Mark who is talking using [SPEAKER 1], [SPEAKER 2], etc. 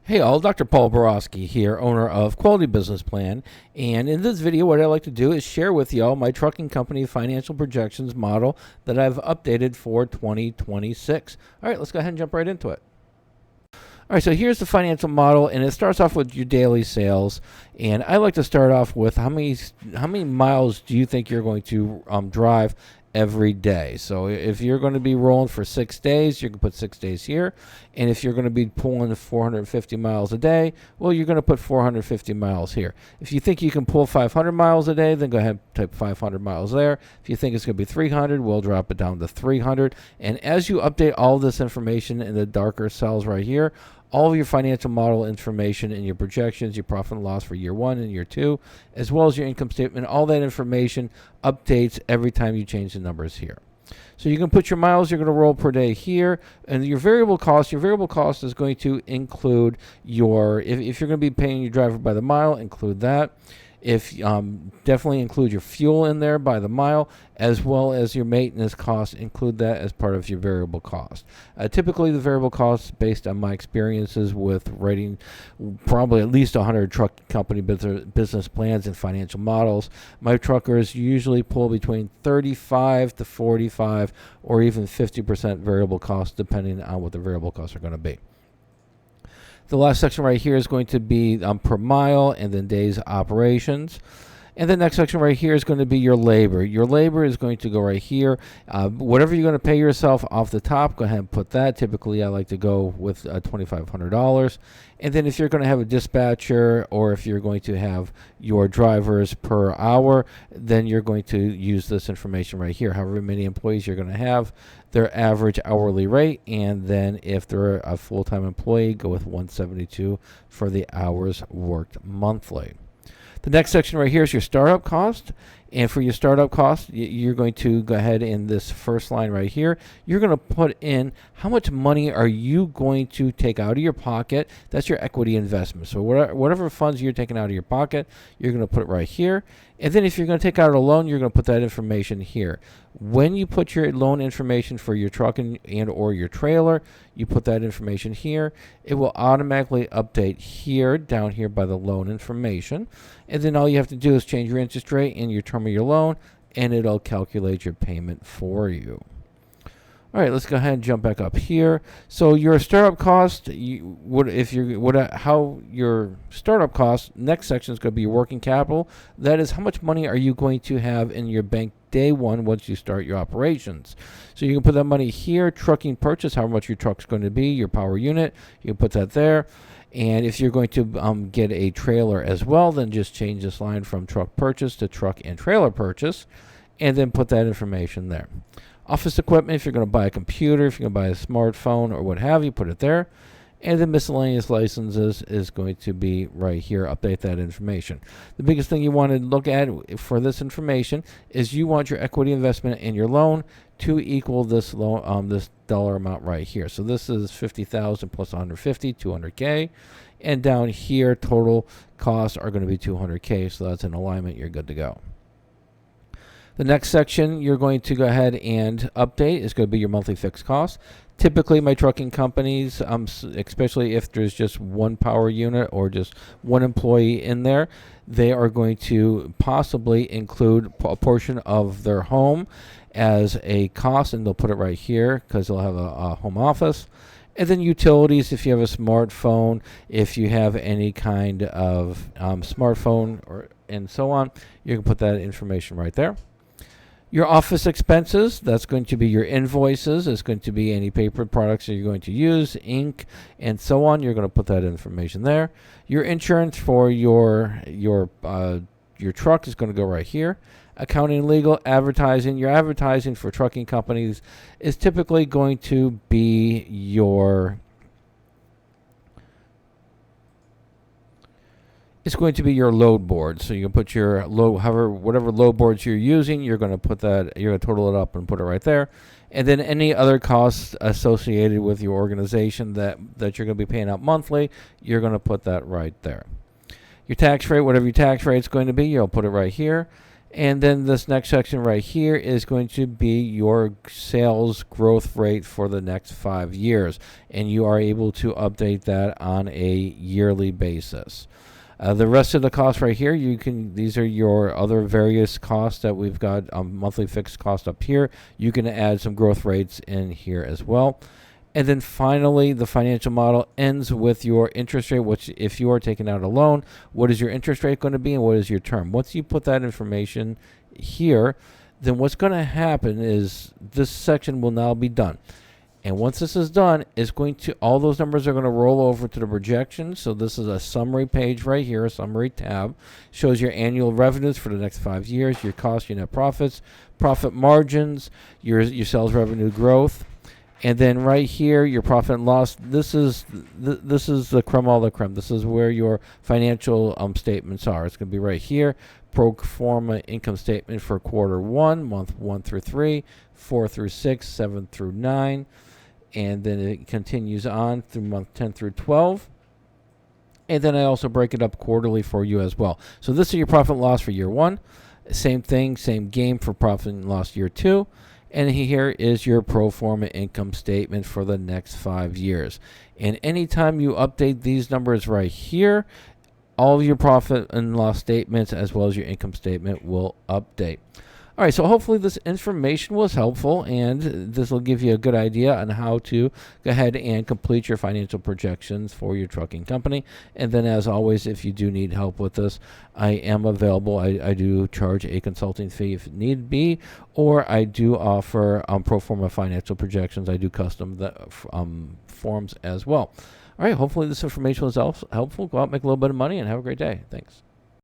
[SPEAKER 1] Hey all, Dr. Paul Borosky here, owner of Quality Business Plan. And in this video, what I like to do is share with y'all my trucking company financial projections model that I've updated for 2026. All right, let's go ahead and jump right into it. All right, so here's the financial model, and it starts off with your daily sales. And I like to start off with how many miles do you think you're going to drive every day. So if you're going to be rolling for 6 days, you can put 6 days here. And if you're going to be pulling 450 miles a day, well, you're going to put 450 miles here. If you think you can pull 500 miles a day, then go ahead and type 500 miles there. If you think it's going to be 300, we'll drop it down to 300. And as you update all this information in the darker cells right here, all of your financial model information and your projections, your profit and loss for year 1 and year 2, as well as your income statement, all that information updates every time you change the numbers here. So you can put your miles you're going to roll per day here, and your variable cost is going to include your, if you're going to be paying your driver by the mile, include that. If definitely include your fuel in there by the mile, as well as your maintenance costs, include that as part of your variable cost. Typically, the variable costs, based on my experiences with writing probably at least 100 truck company business plans and financial models, my truckers usually pull between 35 to 45 or even 50% variable costs, depending on what the variable costs are going to be. The last section right here is going to be per mile and then days operations. And the next section right here is going to be your labor. Your labor is going to go right here. Whatever you're going to pay yourself off the top, go ahead and put that. Typically, I like to go with $2,500. And then if you're going to have a dispatcher or if you're going to have your drivers per hour, then you're going to use this information right here. However many employees you're going to have, their average hourly rate, and then if they're a full-time employee, go with 172 for the hours worked monthly. The next section right here is your startup cost. And for your startup cost, you're going to go ahead in this first line right here. You're going to put in how much money are you going to take out of your pocket. That's your equity investment. So whatever funds you're taking out of your pocket, you're going to put it right here. And then if you're going to take out a loan, you're going to put that information here. When you put your loan information for your truck and or your trailer, you put that information here. It will automatically update here, down here by the loan information. And then all you have to do is change your interest rate and your term of your loan, and it'll calculate your payment for you. All right, let's go ahead and jump back up here. So your startup cost, how your startup cost, next section is going to be your working capital. That is, how much money are you going to have in your bank day one once you start your operations. So you can put that money here. Trucking purchase, how much your truck's going to be, your power unit, you can put that there. And if you're going to get a trailer as well, then just change this line from truck purchase to truck and trailer purchase, and then put that information there. Office equipment, if you're going to buy a computer, if you're going to buy a smartphone or what have you, put it there. And then miscellaneous licenses is going to be right here. Update that information. The biggest thing you want to look at for this information is you want your equity investment and your loan to equal this loan, this dollar amount right here. So this is 50,000 plus 150, 200K. And down here, total costs are going to be 200K. So that's in alignment. You're good to go. The next section you're going to go ahead and update is going to be your monthly fixed costs. Typically, my trucking companies, especially if there's just one power unit or just one employee in there, they are going to possibly include a portion of their home as a cost, and they'll put it right here because they'll have a home office. And then utilities, if you have a smartphone, if you have any kind of smartphone and so on, you can put that information right there. Your office expenses, that's going to be your invoices. It's going to be any paper products that you're going to use, ink, and so on. You're going to put that information there. Your insurance for your truck is going to go right here. Accounting, legal, advertising. Your advertising for trucking companies is typically going to be your... It's going to be your load board. So you can put your load, whatever load boards you're using, you're going to put that, you're going to total it up and put it right there. And then any other costs associated with your organization that you're going to be paying out monthly, you're going to put that right there. Your tax rate, whatever your tax rate is going to be, you'll put it right here. And then this next section right here is going to be your sales growth rate for the next 5 years. And you are able to update that on a yearly basis. The rest of the costs right here, these are your other various costs that we've got, monthly fixed cost up here. You can add some growth rates in here as well. And then finally, the financial model ends with your interest rate, which if you are taking out a loan, what is your interest rate going to be and what is your term? Once you put that information here, then what's going to happen is this section will now be done. And once this is done, all those numbers are going to roll over to the projections. So this is a summary page right here, a summary tab. Shows your annual revenues for the next 5 years, your costs, your net profits, profit margins, your sales revenue growth. And then right here, your profit and loss. This is the creme de la creme. This is where your financial statements are. It's going to be right here. Pro forma income statement for quarter 1, month 1 through 3, 4 through 6, 7 through 9. And then it continues on through month 10 through 12. And then I also break it up quarterly for you as well. So this is your profit and loss for year 1. Same thing, same game for profit and loss year 2. And here is your pro forma income statement for the next 5 years. And anytime you update these numbers right here, all of your profit and loss statements as well as your income statement will update. All right, so hopefully this information was helpful, and this will give you a good idea on how to go ahead and complete your financial projections for your trucking company. And then, as always, if you do need help with this, I am available. I do charge a consulting fee if need be, or I do offer pro forma financial projections. I do custom forms as well. All right, hopefully this information was helpful. Go out, make a little bit of money, and have a great day. Thanks.